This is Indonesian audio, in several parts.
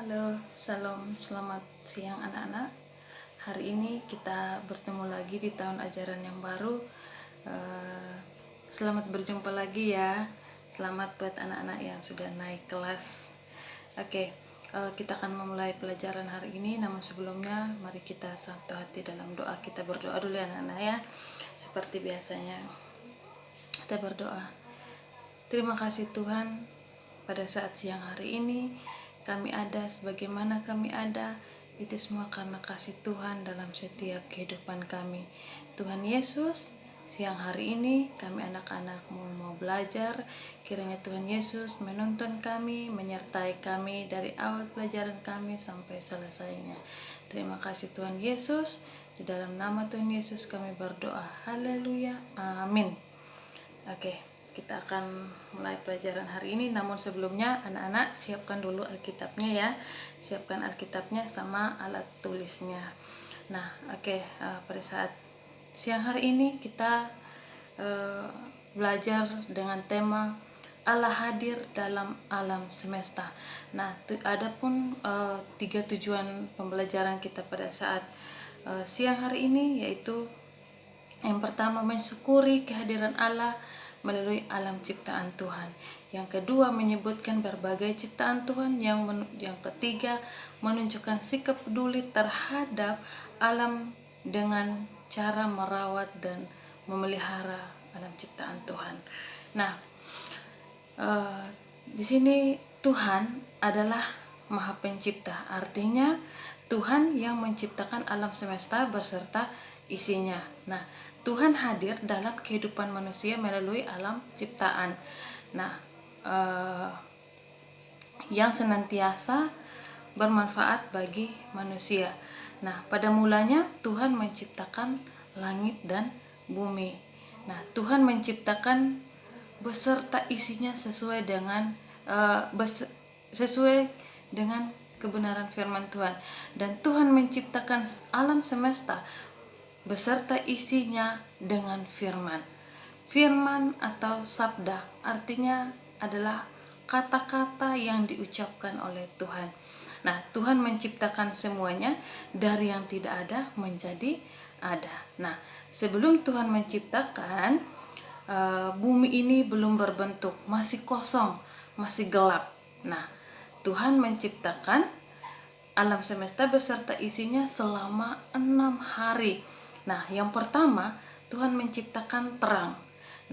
Halo, salam, selamat siang anak-anak. Hari ini kita bertemu lagi di tahun ajaran yang baru. Selamat berjumpa lagi ya. Selamat buat anak-anak yang sudah naik kelas. Oke, kita akan memulai pelajaran hari ini. Namun sebelumnya, mari kita satu hati dalam doa. Kita berdoa dulu ya anak-anak ya. Seperti biasanya, kita berdoa. Terima kasih Tuhan, pada saat siang hari ini kami ada sebagaimana kami ada, itu semua karena kasih Tuhan dalam setiap kehidupan kami. Tuhan Yesus, siang hari ini kami anak-anakmu mau belajar, kiranya Tuhan Yesus menuntun kami, menyertai kami dari awal pelajaran kami sampai selesainya. Terima kasih Tuhan Yesus, di dalam nama Tuhan Yesus kami berdoa. Haleluya, amin. Oke, kita akan mulai pelajaran hari ini. Namun sebelumnya anak-anak siapkan dulu Alkitabnya ya. Siapkan Alkitabnya sama alat tulisnya. Nah, oke, pada saat siang hari ini kita belajar dengan tema Allah hadir dalam alam semesta. Nah, adapun 3 tujuan pembelajaran kita pada saat siang hari ini, yaitu yang pertama, mensyukuri kehadiran Allah melalui alam ciptaan Tuhan. Yang kedua, menyebutkan berbagai ciptaan Tuhan. Yang ketiga, menunjukkan sikap peduli terhadap alam dengan cara merawat dan memelihara alam ciptaan Tuhan. Nah, di sini Tuhan adalah Maha Pencipta. Artinya Tuhan yang menciptakan alam semesta beserta isinya. Nah, Tuhan hadir dalam kehidupan manusia melalui alam ciptaan. Nah, yang senantiasa bermanfaat bagi manusia. Nah, pada mulanya Tuhan menciptakan langit dan bumi. Nah, Tuhan menciptakan beserta isinya sesuai dengan kebenaran firman Tuhan. Dan Tuhan menciptakan alam semesta beserta isinya dengan firman. Firman atau sabda artinya adalah kata-kata yang diucapkan oleh Tuhan. Nah, Tuhan menciptakan semuanya dari yang tidak ada menjadi ada. Nah, sebelum Tuhan menciptakan, bumi ini belum berbentuk, masih kosong, masih gelap. Nah, Tuhan menciptakan alam semesta beserta isinya selama 6 hari. Nah, yang pertama, Tuhan menciptakan terang.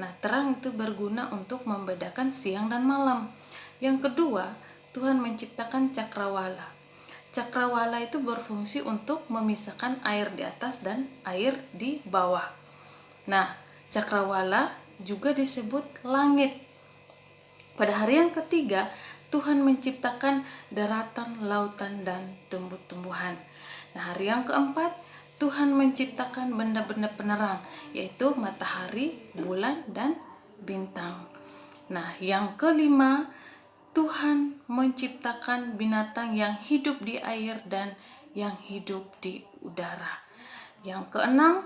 Nah, terang itu berguna untuk membedakan siang dan malam. Yang kedua, Tuhan menciptakan cakrawala. Cakrawala itu berfungsi untuk memisahkan air di atas dan air di bawah. Nah, cakrawala juga disebut langit. Pada hari yang ketiga, Tuhan menciptakan daratan, lautan, dan tumbuh-tumbuhan. Nah, hari yang keempat, Tuhan menciptakan benda-benda penerang, yaitu matahari, bulan, dan bintang. Nah, yang kelima, Tuhan menciptakan binatang yang hidup di air dan yang hidup di udara. Yang keenam,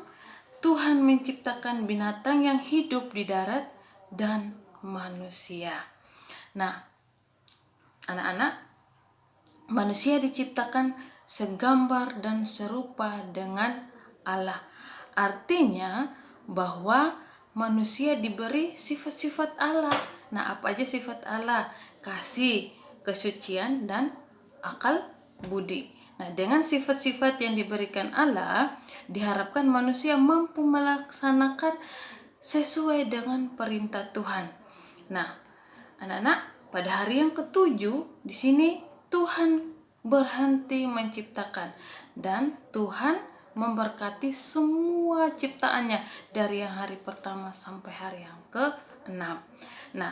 Tuhan menciptakan binatang yang hidup di darat dan manusia. Nah, anak-anak, manusia diciptakan segambar dan serupa dengan Allah. Artinya bahwa manusia diberi sifat-sifat Allah. Nah, apa aja sifat Allah? Kasih, kesucian, dan akal budi. Nah, dengan sifat-sifat yang diberikan Allah, diharapkan manusia mampu melaksanakan sesuai dengan perintah Tuhan. Nah, anak-anak, pada hari yang ketujuh, di sini Tuhan berhenti menciptakan dan Tuhan memberkati semua ciptaannya dari yang hari pertama sampai hari yang ke-6. Nah,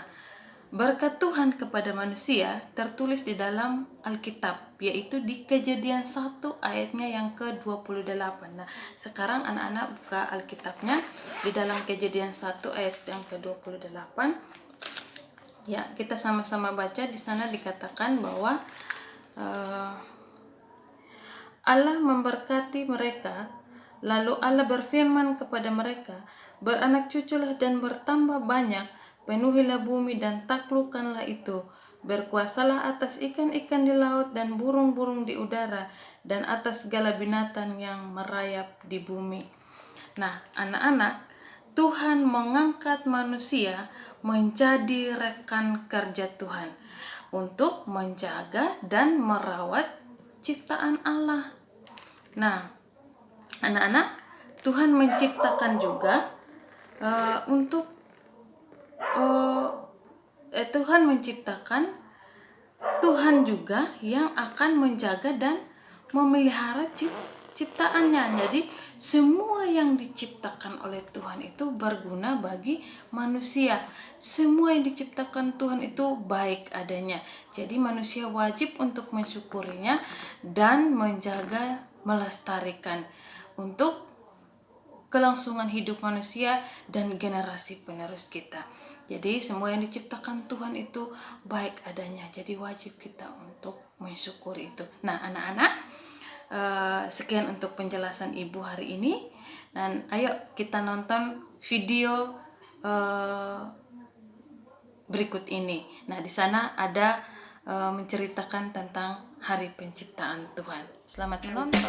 berkat Tuhan kepada manusia tertulis di dalam Alkitab, yaitu di Kejadian 1 ayatnya yang ke-28. Nah, sekarang anak-anak buka Alkitabnya di dalam Kejadian 1 ayat yang ke-28. Ya, kita sama-sama baca. Di sana dikatakan bahwa Allah memberkati mereka, lalu Allah berfirman kepada mereka, beranak cuculah dan bertambah banyak, penuhilah bumi dan taklukkanlah itu, Berkuasalah atas ikan-ikan di laut dan burung-burung di udara, dan atas segala binatang yang merayap di bumi. Nah, anak-anak, Tuhan mengangkat manusia menjadi rekan kerja Tuhan untuk menjaga dan merawat ciptaan Allah. Nah, anak-anak, Tuhan menciptakan juga Tuhan juga yang akan menjaga dan memelihara ciptaannya. Jadi semua yang diciptakan oleh Tuhan itu berguna bagi manusia. Semua yang diciptakan Tuhan itu baik adanya. Jadi manusia wajib untuk mensyukurinya dan menjaga, melestarikan untuk kelangsungan hidup manusia dan generasi penerus kita. Jadi semua yang diciptakan Tuhan itu baik adanya. Jadi wajib kita untuk mensyukuri itu. Nah, anak-anak, sekian untuk penjelasan Ibu hari ini, dan ayo kita nonton video berikut ini. Nah, di sana ada menceritakan tentang Hari Penciptaan Tuhan. Selamat menonton.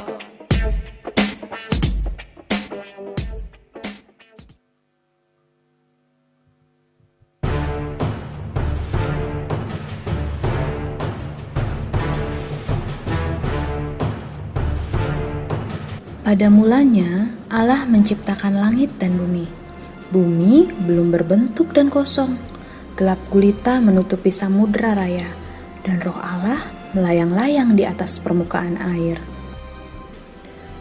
Pada mulanya, Allah menciptakan langit dan bumi. Bumi belum berbentuk dan kosong. Gelap gulita menutupi samudra raya, dan roh Allah melayang-layang di atas permukaan air.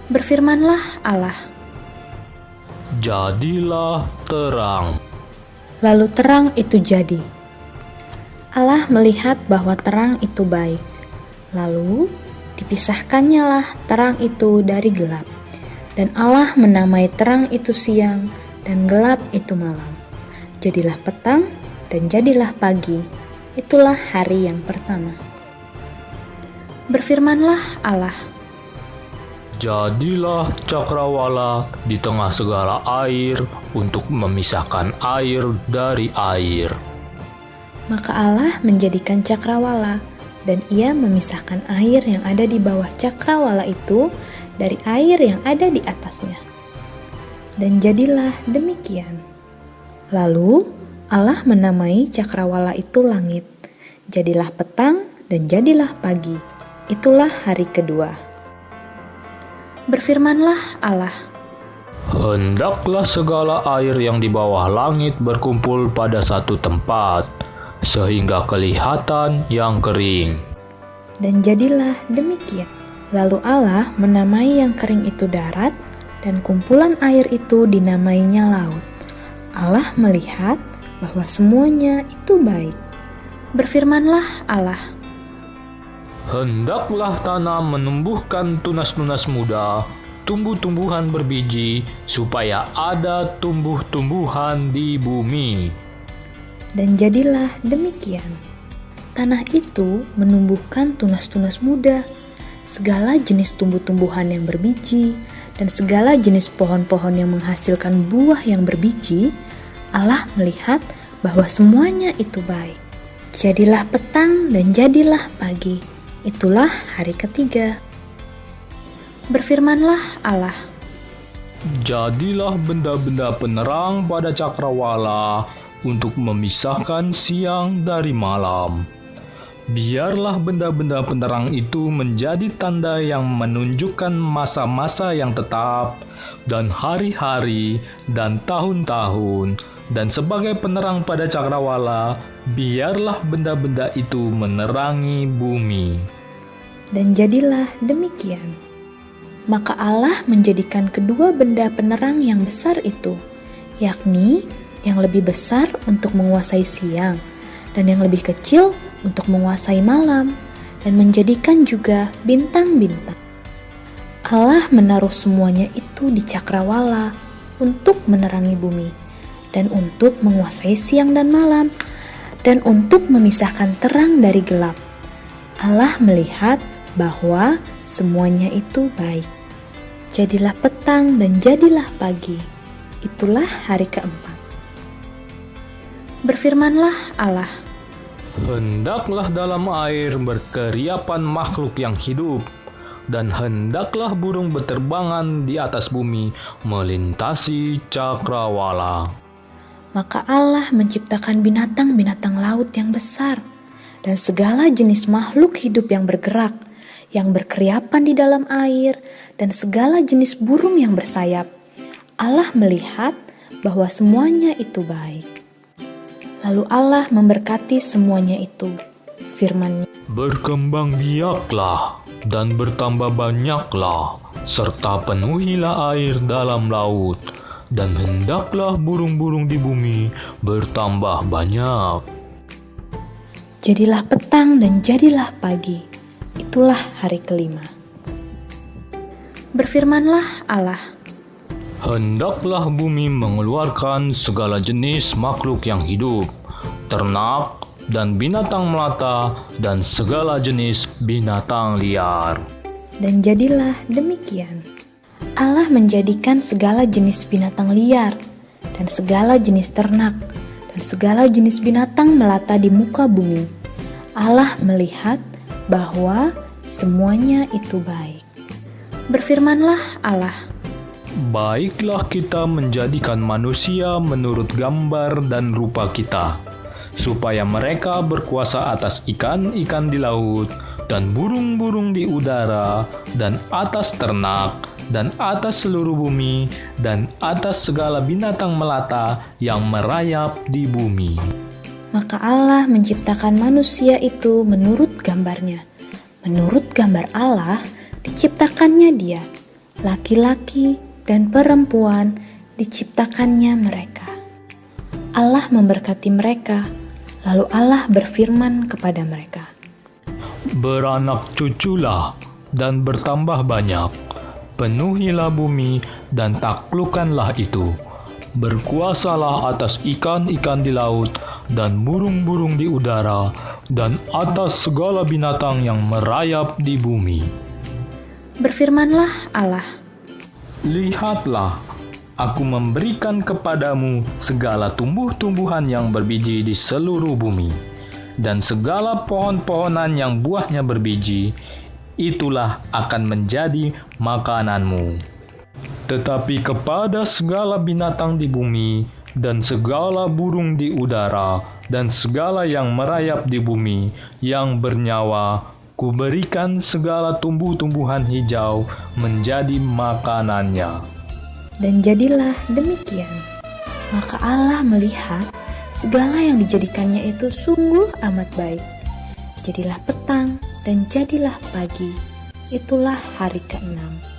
Berfirmanlah Allah, "Jadilah terang." Lalu terang itu jadi. Allah melihat bahwa terang itu baik. Lalu dipisahkannya lah terang itu dari gelap. Dan Allah menamai terang itu siang, dan gelap itu malam. Jadilah petang, dan jadilah pagi. Itulah hari yang pertama. Berfirmanlah Allah, "Jadilah cakrawala di tengah segala air untuk memisahkan air dari air." Maka Allah menjadikan cakrawala, dan ia memisahkan air yang ada di bawah cakrawala itu dari air yang ada di atasnya. Dan jadilah demikian. Lalu Allah menamai cakrawala itu langit. Jadilah petang dan jadilah pagi. Itulah hari kedua. Berfirmanlah Allah, "Hendaklah segala air yang di bawah langit berkumpul pada satu tempat, sehingga kelihatan yang kering." Dan jadilah demikian. Lalu Allah menamai yang kering itu darat, dan kumpulan air itu dinamainya laut. Allah melihat bahwa semuanya itu baik. Berfirmanlah Allah, "Hendaklah tanah menumbuhkan tunas-tunas muda, tumbuh-tumbuhan berbiji, supaya ada tumbuh-tumbuhan di bumi." Dan jadilah demikian. Tanah itu menumbuhkan tunas-tunas muda, segala jenis tumbuh-tumbuhan yang berbiji, dan segala jenis pohon-pohon yang menghasilkan buah yang berbiji. Allah melihat bahwa semuanya itu baik. Jadilah petang dan jadilah pagi. Itulah hari ketiga. Berfirmanlah Allah, "Jadilah benda-benda penerang pada cakrawala untuk memisahkan siang dari malam. Biarlah benda-benda penerang itu menjadi tanda yang menunjukkan masa-masa yang tetap, dan hari-hari, dan tahun-tahun, dan sebagai penerang pada cakrawala, biarlah benda-benda itu menerangi bumi." Dan jadilah demikian. Maka Allah menjadikan kedua benda penerang yang besar itu, yakni yang lebih besar untuk menguasai siang, dan yang lebih kecil untuk menguasai malam, dan menjadikan juga bintang-bintang. Allah menaruh semuanya itu di cakrawala untuk menerangi bumi, dan untuk menguasai siang dan malam, dan untuk memisahkan terang dari gelap. Allah melihat bahwa semuanya itu baik. Jadilah petang dan jadilah pagi. Itulah hari keempat. Berfirmanlah Allah, Hendaklah dalam air berkeriapan makhluk yang hidup, dan hendaklah burung berterbangan di atas bumi melintasi cakrawala. Maka Allah menciptakan binatang-binatang laut yang besar, dan segala jenis makhluk hidup yang bergerak, yang berkeriapan di dalam air, dan segala jenis burung yang bersayap. Allah melihat bahwa semuanya itu baik. Lalu Allah memberkati semuanya itu. Firman-Nya, Berkembang biaklah dan bertambah banyaklah, serta penuhilah air dalam laut, dan hendaklah burung-burung di bumi bertambah banyak. jadilah petang dan jadilah pagi. Itulah hari kelima. Berfirmanlah Allah, Hendaklah bumi mengeluarkan segala jenis makhluk yang hidup, ternak dan binatang melata dan segala jenis binatang liar. dan jadilah demikian. Allah menjadikan segala jenis binatang liar, dan segala jenis ternak, dan segala jenis binatang melata di muka bumi. Allah melihat bahwa semuanya itu baik. Berfirmanlah Allah, Baiklah kita menjadikan manusia menurut gambar dan rupa kita, supaya mereka berkuasa atas ikan-ikan di laut, dan burung-burung di udara, dan atas ternak, dan atas seluruh bumi, dan atas segala binatang melata yang merayap di bumi. maka Allah menciptakan manusia itu menurut gambarnya. Menurut gambar Allah, diciptakannya dia, laki-laki dan perempuan diciptakannya mereka. Allah memberkati mereka, lalu Allah berfirman kepada mereka, Beranak cuculah dan bertambah banyak, penuhilah bumi dan taklukkanlah itu. Berkuasalah atas ikan-ikan di laut dan burung-burung di udara dan atas segala binatang yang merayap di bumi. Berfirmanlah Allah, Lihatlah, aku memberikan kepadamu segala tumbuh-tumbuhan yang berbiji di seluruh bumi, dan segala pohon-pohonan yang buahnya berbiji, itulah akan menjadi makananmu. Tetapi kepada segala binatang di bumi, dan segala burung di udara, dan segala yang merayap di bumi, yang bernyawa, Kuberikan segala tumbuh-tumbuhan hijau menjadi makanannya. dan jadilah demikian. Maka Allah melihat segala yang dijadikannya itu sungguh amat baik. Jadilah petang dan jadilah pagi. Itulah hari ke-6.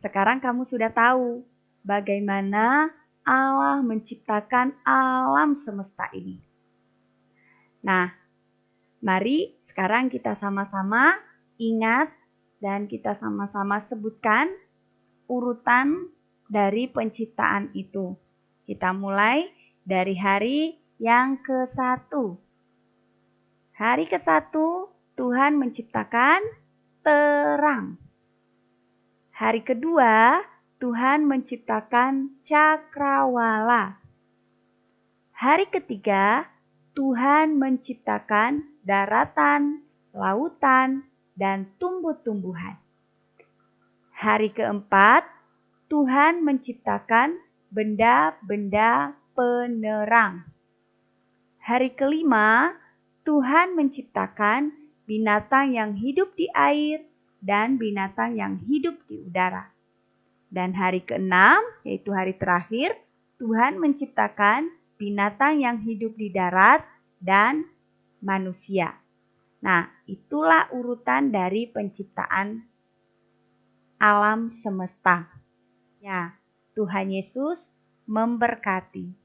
Sekarang kamu sudah tahu bagaimana Allah menciptakan alam semesta ini. Nah, mari sekarang kita sama-sama ingat dan kita sama-sama sebutkan urutan dari penciptaan itu. Kita mulai dari hari yang ke-1. Hari ke-1 Tuhan menciptakan terang. Hari kedua, Tuhan menciptakan cakrawala. Hari ketiga, Tuhan menciptakan daratan, lautan, dan tumbuh-tumbuhan. Hari keempat, Tuhan menciptakan benda-benda penerang. Hari kelima, Tuhan menciptakan binatang yang hidup di air dan binatang yang hidup di udara. Dan hari ke-6, yaitu hari terakhir, Tuhan menciptakan binatang yang hidup di darat dan manusia. Nah, itulah urutan dari penciptaan alam semesta. Ya, Tuhan Yesus memberkati.